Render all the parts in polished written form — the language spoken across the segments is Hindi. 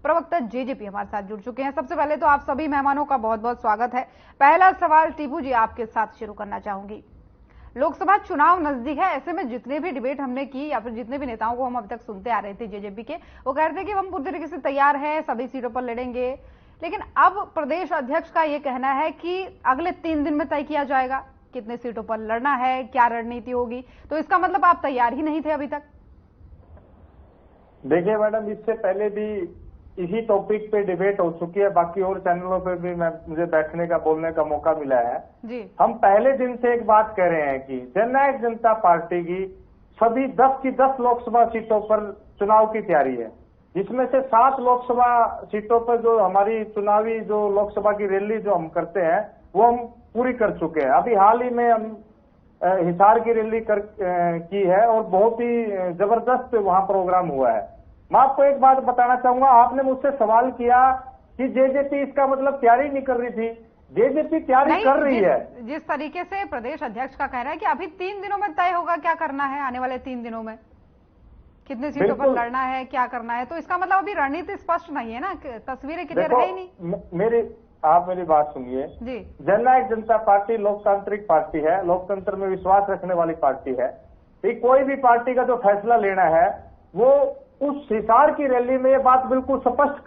प्रवक्ता जेजेपी हमारे साथ जुड़ चुके हैं। सबसे पहले तो आप सभी मेहमानों का बहुत बहुत स्वागत है। पहला सवाल टीपू जी आपके साथ शुरू करना चाहूंगी। लोकसभा चुनाव नजदीक है, ऐसे में जितने भी डिबेट हमने की या फिर जितने भी नेताओं को हम अब तक सुनते आ रहे थे जेजेपी के, वो कह रहे थे कि हम पूरी तरीके से तैयार हैं, सभी सीटों पर लड़ेंगे। लेकिन अब प्रदेश अध्यक्ष का ये कहना है कि अगले 3 दिन में तय किया जाएगा कितने सीटों पर लड़ना है, क्या रणनीति होगी। तो इसका मतलब आप तैयार ही नहीं थे अभी तक? देखिए मैडम, इससे पहले भी इसी टॉपिक पे डिबेट हो चुकी है, बाकी और चैनलों पे भी मुझे बैठने का बोलने का मौका मिला है जी। हम पहले दिन से एक बात कह रहे हैं कि जननायक जनता पार्टी की सभी 10 की 10 लोकसभा सीटों पर चुनाव की तैयारी है, जिसमें से 7 लोकसभा सीटों पर जो हमारी चुनावी जो लोकसभा की रैली जो हम करते हैं वो हम पूरी कर चुके हैं। अभी हाल ही में हम हिसार की रैली की है और बहुत ही जबरदस्त वहां प्रोग्राम हुआ है। मैं आपको एक बात बताना चाहूंगा, आपने मुझसे सवाल किया कि जेजेपी इसका मतलब तैयारी नहीं कर रही थी। जेजेपी तैयारी कर रही है। जिस तरीके से प्रदेश अध्यक्ष का कहना है कि अभी 3 दिनों में तय होगा क्या करना है, आने वाले 3 दिनों में कितने सीटों पर लड़ना है, क्या करना है, तो इसका मतलब अभी रणनीति स्पष्ट नहीं है ना, तस्वीरें क्लियर है ही नहीं। आप मेरी बात सुनिए जी। जननायक जनता पार्टी लोकतांत्रिक पार्टी है, लोकतंत्र में विश्वास रखने वाली पार्टी है। कोई भी पार्टी का जो फैसला लेना है वो उस हिसार की रैली में ये बात बिल्कुल स्पष्ट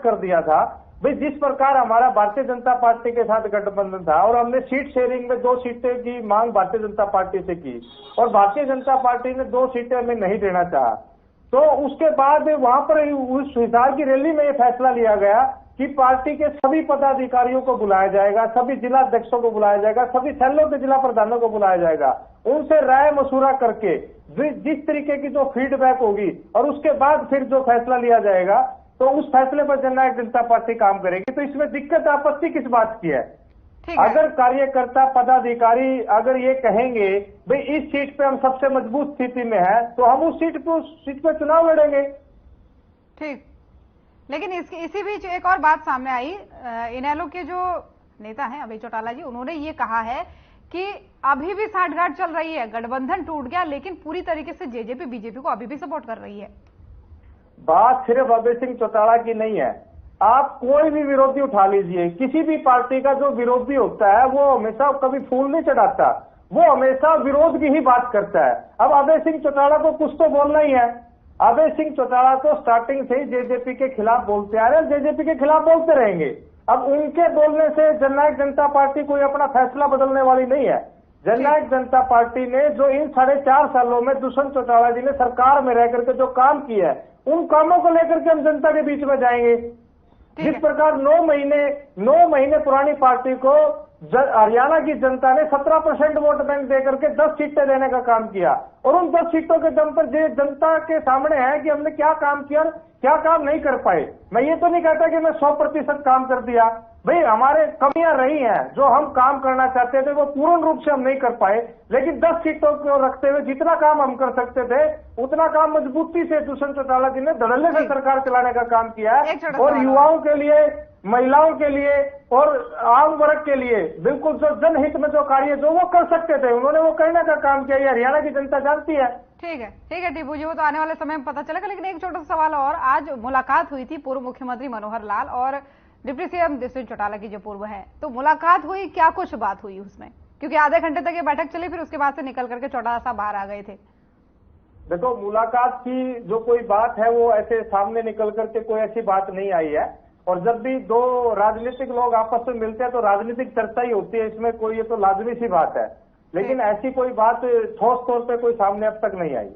कर दिया था। भाई जिस प्रकार हमारा भारतीय जनता पार्टी के साथ गठबंधन था और हमने सीट शेयरिंग में 2 सीटें की मांग भारतीय जनता पार्टी से की और भारतीय जनता पार्टी ने 2 सीटें हमें नहीं देना चाहा, तो उसके बाद वहां पर उस हिसार की रैली में ये फैसला लिया गया कि पार्टी के सभी पदाधिकारियों को बुलाया जाएगा, सभी जिला अध्यक्षों को बुलाया जाएगा, सभी सेलों के जिला प्रधानों को बुलाया जाएगा, उनसे राय मशूरा करके जिस तरीके की जो फीडबैक होगी और उसके बाद फिर जो फैसला लिया जाएगा तो उस फैसले पर जननायक जनता पार्टी काम करेगी। तो इसमें दिक्कत आपत्ति किस बात की है? अगर कार्यकर्ता पदाधिकारी अगर ये कहेंगे भाई इस सीट पे हम सबसे मजबूत स्थिति में है तो हम उस सीट पे चुनाव लड़ेंगे। ठीक, लेकिन इसी बीच एक और बात सामने आई। इनेलो के जो नेता हैं अभय चौटाला जी, उन्होंने ये कहा है कि अभी भी साठगांठ चल रही है, गठबंधन टूट गया लेकिन पूरी तरीके से जेजेपी बीजेपी को अभी भी सपोर्ट कर रही है। बात सिर्फ अभय सिंह चौटाला की नहीं है, आप कोई भी विरोधी उठा लीजिए, किसी भी पार्टी का जो विरोधी होता है वो हमेशा कभी फूल नहीं चढ़ाता, वो हमेशा विरोध की ही बात करता है। अब अभय सिंह चौटाला को कुछ तो बोलना ही है। अभय सिंह चौटाला तो स्टार्टिंग से ही जेजेपी के खिलाफ बोलते आ रहे हैं, जेजेपी के खिलाफ बोलते रहेंगे। अब उनके बोलने से जननायक जनता पार्टी कोई अपना फैसला बदलने वाली नहीं है। जननायक जनता पार्टी ने जो इन 4.5 सालों में दुष्यंत चौटाला जी ने सरकार में रह करके जो काम किया है उन कामों को लेकर के हम जनता के बीच में जाएंगे। जिस प्रकार 9 महीने पुरानी पार्टी को हरियाणा की जनता ने 17% वोट बैंक देकर के 10 सीटें देने का काम किया और उन 10 सीटों के दम पर जनता के सामने है कि हमने क्या काम किया, क्या काम नहीं कर पाए। मैं ये तो नहीं कहता कि मैं 100% काम कर दिया, भाई हमारे कमियां रही हैं, जो हम काम करना चाहते थे वो पूर्ण रूप से हम नहीं कर पाए, लेकिन 10 सीटों को रखते हुए जितना काम हम कर सकते थे उतना काम मजबूती से दुष्यंत चौटाला जी ने धड़ल्ले से सरकार चलाने का काम किया है और युवाओं के लिए, महिलाओं के लिए और आम वर्ग के लिए बिल्कुल जो जनहित में जो कार्य जो वो कर सकते थे उन्होंने वो करने का काम किया। ये हरियाणा की जनता जानती है। ठीक है टीपू जी, वो तो आने वाले समय में पता चलेगा। लेकिन एक छोटा सा सवाल और, आज मुलाकात हुई थी पूर्व मुख्यमंत्री मनोहर लाल और डिप्टी सीएम दुष्यंत चौटाला की जो पूर्व है, तो मुलाकात हुई, क्या कुछ बात हुई उसमें? क्योंकि आधे घंटे तक ये बैठक चली, फिर उसके बाद से निकल करके चौटाला साहब बाहर आ गए थे। देखो, मुलाकात की जो कोई बात है वो ऐसे सामने निकल करके कोई ऐसी बात नहीं आई है और जब भी 2 राजनीतिक लोग आपस में मिलते हैं तो राजनीतिक चर्चा ही होती है, इसमें कोई ये तो लाजमी सी बात है, लेकिन ऐसी कोई बात ठोस तौर पे कोई सामने अब तक नहीं आई।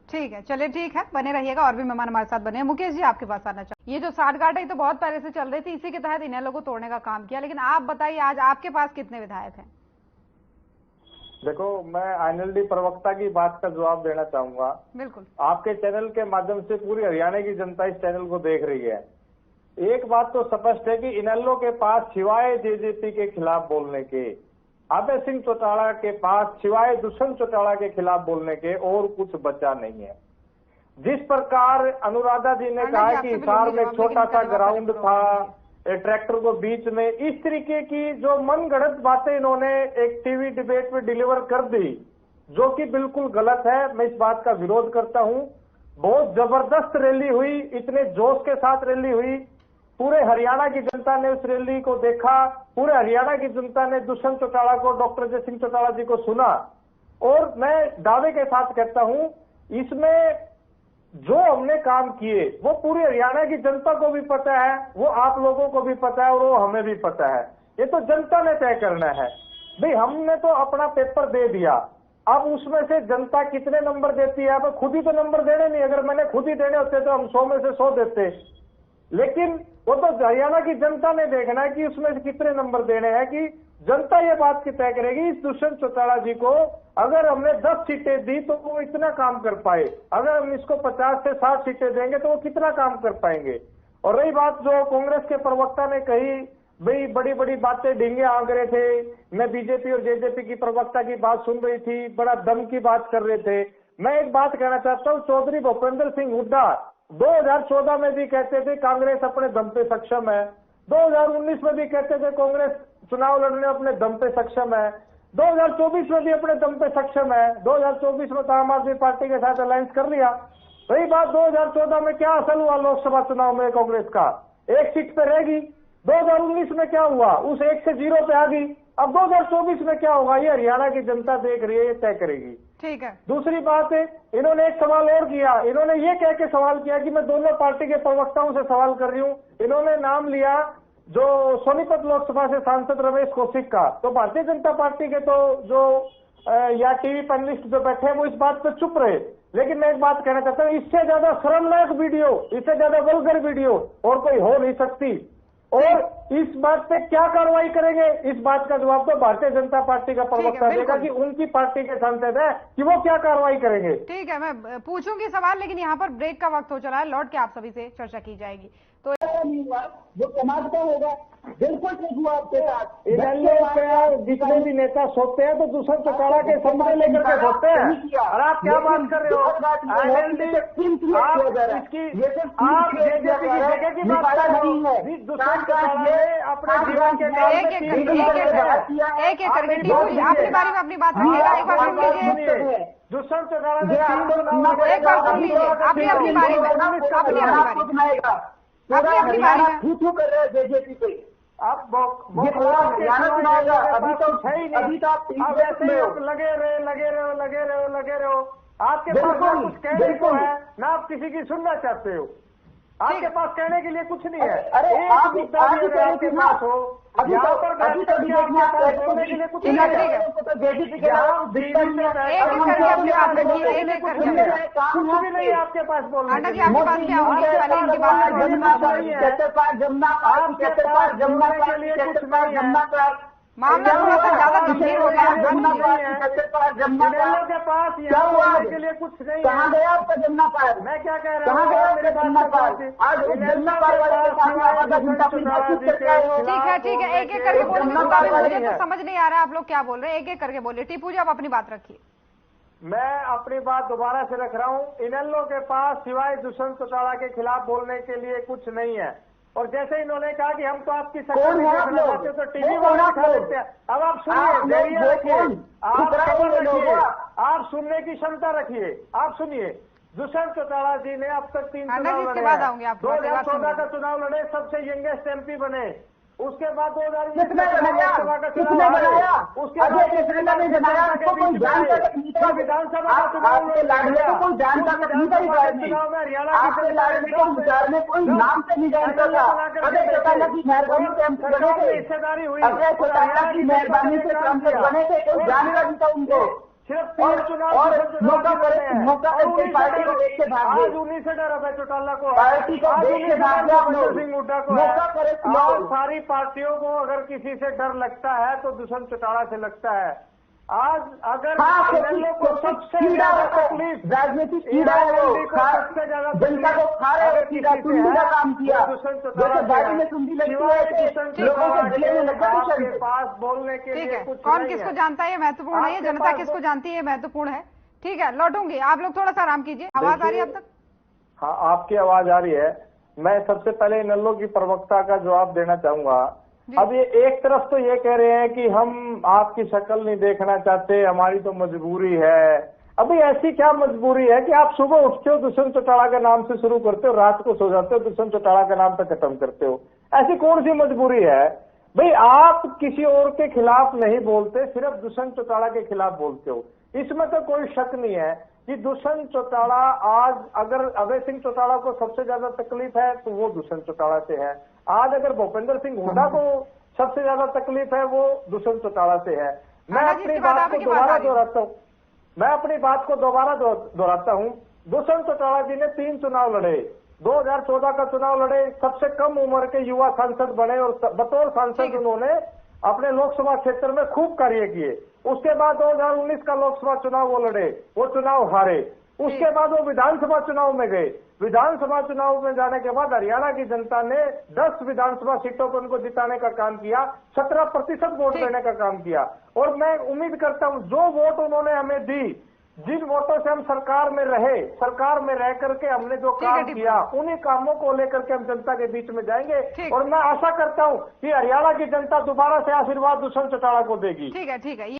ठीक है, चलिए ठीक है, बने रहिएगा, और भी मेहमान हमारे साथ बने हैं। मुकेश जी आपके पास आना चाहिए। ये जो साठगांठ है तो बहुत पहले से चल रही थी, इसी के तहत इनेलो को तोड़ने का काम किया, लेकिन आप बताइए आज आपके पास कितने विधायक हैं? देखो, मैं आईएनएलडी प्रवक्ता की बात का जवाब देना चाहूंगा। बिल्कुल, आपके चैनल के माध्यम से पूरी हरियाणा की जनता इस चैनल को देख रही है। एक बात तो स्पष्ट है कि इनेलो के पास सिवाय जेजेपी के खिलाफ बोलने के, अभय सिंह चौटाला के पास सिवाय दुष्यंत चौटाला के खिलाफ बोलने के और कुछ बचा नहीं है। जिस प्रकार अनुराधा जी ने कहा कि हिसार में छोटा सा ग्राउंड था, ट्रैक्टर को बीच में, इस तरीके की जो मनगढ़ंत बातें इन्होंने एक टीवी डिबेट में डिलीवर कर दी, जो कि बिल्कुल गलत है। मैं इस बात का विरोध करता हूं। बहुत जबरदस्त रैली हुई, इतने जोश के साथ रैली हुई। पूरे हरियाणा की जनता ने उस रैली को देखा, पूरे हरियाणा की जनता ने दुष्यंत चौटाला को, डॉक्टर अजय सिंह चौटाला जी को सुना। और मैं दावे के साथ कहता हूं, इसमें जो हमने काम किए वो पूरी हरियाणा की जनता को भी पता है, वो आप लोगों को भी पता है और वो हमें भी पता है। ये तो जनता ने तय करना है भाई। हमने तो अपना पेपर दे दिया, अब उसमें से जनता कितने नंबर देती है, अब खुद ही तो नंबर देने नहीं। अगर मैंने खुद ही देने होते तो हम 100 में से 100 देते, लेकिन वो तो हरियाणा की जनता ने देखना है कि उसमें से कितने नंबर देने हैं, कि जनता ये बात की तय करेगी इस दुष्यंत चौटाला जी को अगर हमने 10 सीटें दी तो वो इतना काम कर पाए, अगर हम इसको 50 से 60 सीटें देंगे तो वो कितना काम कर पाएंगे। और रही बात जो कांग्रेस के प्रवक्ता ने कही, भाई बड़ी बड़ी बातें ढींगे आंक रहे थे, मैं बीजेपी और जेजेपी की प्रवक्ता की बात सुन रही थी, बड़ा दम की बात कर रहे थे। मैं एक बात कहना चाहता हूं, चौधरी भूपेंद्र सिंह हुड्डा 2014 में भी कहते थे कांग्रेस अपने दम पे सक्षम है, 2019 में भी कहते थे कांग्रेस चुनाव लड़ने अपने दम पे सक्षम है, 2024 में भी अपने दम पे सक्षम है। 2024 में तो आम आदमी पार्टी के साथ अलायंस कर लिया। वही बात 2014 में क्या असर हुआ लोकसभा चुनाव में कांग्रेस का, एक सीट पे रहेगी। 2019 में क्या हुआ, उस 1 से 0 पे आ गई। अब 2024 में क्या होगा, ये हरियाणा की जनता देख रही है, ये तय करेगी। ठीक है। दूसरी बात है, इन्होंने एक सवाल और किया, इन्होंने ये कह के सवाल किया कि मैं दोनों पार्टी के प्रवक्ताओं से सवाल कर रही हूं। इन्होंने नाम लिया जो सोनीपत लोकसभा से सांसद रमेश कौशिक का। तो भारतीय जनता पार्टी के तो जो या टीवी पैनलिस्ट जो बैठे हैं वो इस बात पे चुप रहे। लेकिन मैं एक बात कहना चाहता हूं, इससे ज्यादा शर्मनाक वीडियो, इससे ज्यादा वल्गर वीडियो और कोई हो नहीं सकती। और इस बात पे क्या कार्रवाई करेंगे, इस बात का जवाब तो भारतीय जनता पार्टी का प्रवक्ता देगा कि उनकी पार्टी के सांसद है कि वो क्या कार्रवाई करेंगे। ठीक है, मैं पूछूंगी सवाल, लेकिन यहाँ पर ब्रेक का वक्त हो चला है, लौट के आप सभी से चर्चा की जाएगी। तो नहीं हुआ जो समाज का होगा, बिल्कुल ठीक हुआ आपके साथ। जितने भी नेता सोते हैं तो दुष्यंत चौटाला के सामने लेकर के सोते हैं, और आप क्या बात कर रहे हो? आप जेजेपी की जगह की बात कर रहे हो। दुष्यंत चौटाला ने अपने जीवन के काल में एक एक करके अपनी बारी में अपनी बात रखिएगा। एक बार सुन लीजिए, दुष्यंत चौटाला ने एक बार सुन लीजिए अपनी अपनी बारी में, अपनी अपनी बारी में थू कर रहे हैं जेजेपी पे। अब ये पूरा हरियाणा चुनाएगा, अभी तो है ही नहीं। अभी तो आप ऐसे ही लगे रहे हो। आपके पास ना कुछ कहने को है, ना आप किसी की सुनना चाहते हो। आपके पास कहने के लिए कुछ नहीं है। अरे आप मुद्दा भी अगर आपके पास हो, यहाँ पर बोलने के लिए कुछ नहीं है। कुछ भी नहीं है आपके पास बोलने आंटा जी, आपके पास क्या होगी पहले इनकी बात मामला थोड़ा सा ज्यादा गंभीर हो गया है। इनेलो के पास यहाँ बोलने के लिए कुछ नहीं है। कहाँ गया आपका जमुना पार? मैं क्या कह रहा कहाँ हूँ, गया मेरे जमुना पार? आज जमुना पार वाले के सामने आवाज जनता की बातचीत करके आए हो। ठीक है, एक एक करके बोलिए। मुझे तो समझ नहीं आ रहा है आप लोग क्या बोल रहे हैं, एक एक करके बोलिए। टीपू जी आप अपनी बात रखिए। मैं अपनी बात दोबारा से रख रहा हूँ। इनेलो के पास सिवाय दुष्यंत चौटाला के खिलाफ बोलने के लिए कुछ नहीं है। और जैसे इन्होंने कहा कि हम तो आपकी शक्ल नहीं देखना चाहते तो टीवी वाले दिखा देते हैं। अब आप सुनिए, धैर्य रखिए, आप सबर रखिए, आप सुनने की क्षमता रखिए, आप सुनिए। दुष्यंत चौटाला जी ने अब तक 3 चुनाव लड़े हैं। 2014 का चुनाव लड़े, सबसे यंगेस्ट एमपी बने। उसके बाद 2019 किसने बनाया? उसके बाद किसने नहीं बनाया? आपको कोई जानता तक नहीं था। विधानसभा का चुनाव आपके लाडले को कोई जानता तक नहीं था। आपके लाडले को विचार में कोई नाम से नहीं जानता था। अजय चौटाला की मेहरबानी से हम बने थे। हिस्सेदारी हुई। अजय चौटाला की मेहरबानी से हम बने थे, कोई जानता नहीं था उनको। सिर्फ 3 चुनाव और मौका करके पार्टी को देख के भाग गए। आज उन्हीं से डर है चौटाला को, पार्टी को देख के भाग गए। सिंह हुड्डा को। मौका करे और सारी पार्टियों को अगर किसी से डर लगता है तो दुष्यंत चौटाला से लगता है। आज अगर सबसे ज्यादा तकलीफ राजनीतिक कीड़ा है वो, सबसे ज्यादा जनता को खा रहे कीड़ा, सुंडी का काम किया। जैसे गाड़ी में सुंडी लगती है, लोगों के गले में लगा के पास बोलने के लिए कुछ कौन किसको जानता है ये महत्वपूर्ण है, ये जनता किसको जानती है ये महत्वपूर्ण है। ठीक है, लौटूंगी, आप लोग थोड़ा सा आराम कीजिए। आवाज आ रही है अब तक? हाँ, आपकी आवाज आ रही है। मैं सबसे पहले इनेलो की प्रवक्ता का जवाब देना चाहूंगा। अब ये एक तरफ तो ये कह रहे हैं कि हम आपकी शक्ल नहीं देखना चाहते, हमारी तो मजबूरी है। अभी ऐसी क्या मजबूरी है कि आप सुबह उठते हो दुष्यंत चौटाला के नाम से शुरू करते हो, रात को सो जाते हो दुष्यंत चौटाला के नाम पे खत्म करते हो? ऐसी कौन सी मजबूरी है भाई? आप किसी और के खिलाफ नहीं बोलते, सिर्फ दुष्यंत चौटाला के खिलाफ बोलते हो। इसमें तो कोई शक नहीं है कि दुष्यंत चौटाला आज, अगर अभय सिंह चौटाला को सबसे ज्यादा तकलीफ है तो वो दुष्यंत चौटाला से है। आज अगर भूपेंद्र सिंह हुड्डा को सबसे ज्यादा तकलीफ है वो दुष्यंत चौटाला से है। मैं अपनी बात को दोबारा दोहराता हूँ, दुष्यंत चौटाला जी ने 3 चुनाव लड़े, 2014 का चुनाव लड़े, सबसे कम उम्र के युवा सांसद बने और बतौर सांसद उन्होंने अपने लोकसभा क्षेत्र में खूब कार्य किए। उसके बाद 2019 का लोकसभा चुनाव वो लड़े, वो चुनाव हारे। उसके बाद वो विधानसभा चुनाव में गए। विधानसभा चुनाव में जाने के बाद हरियाणा की जनता ने 10 विधानसभा सीटों पर उनको जिताने का काम किया, 17% वोट देने का काम किया। और मैं उम्मीद करता हूं जो वोट उन्होंने हमें दी, जिन वोटों से हम सरकार में रहे, सरकार में रह करके हमने जो काम किया, उन्हीं कामों को लेकर के हम जनता के बीच में जाएंगे। और मैं आशा करता हूं कि हरियाणा की जनता दोबारा से आशीर्वाद दुष्यंत चौटाला को देगी। ठीक है।